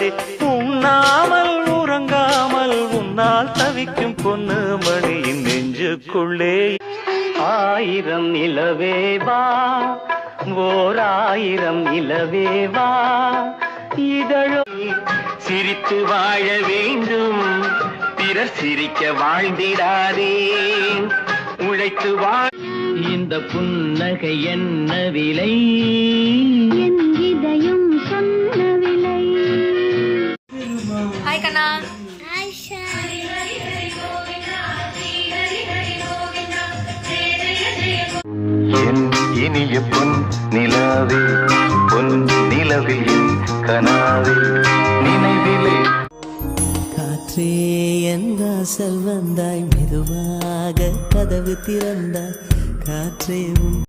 விடாதே. உண்ணாமல் உறங்காமல் உன்னால் தவிக்கும் பொண்ணு மணியின் நெஞ்சுக்குள்ளே ஆயிரம் நிலவேவா, ஓர் ஆயிரம் நிலவேவா, இதழோ சிரித்து வாழ வேண்டும், பிறர் சிரிக்க வாழ்ந்திடாதே, உழைத்து வாழ். இந்த புன்னகை என்ன விலை, என் இதயம் சொன்ன விலை. ஹாய் கண்ணா. என் இனிய பொன் நிலாவே, பொன் நிலவில் கனாவே நினைவிலே. காற்றே எந்த செல்வந்தாய் மெதுவாக கதவு திறந்தாய், காற்றே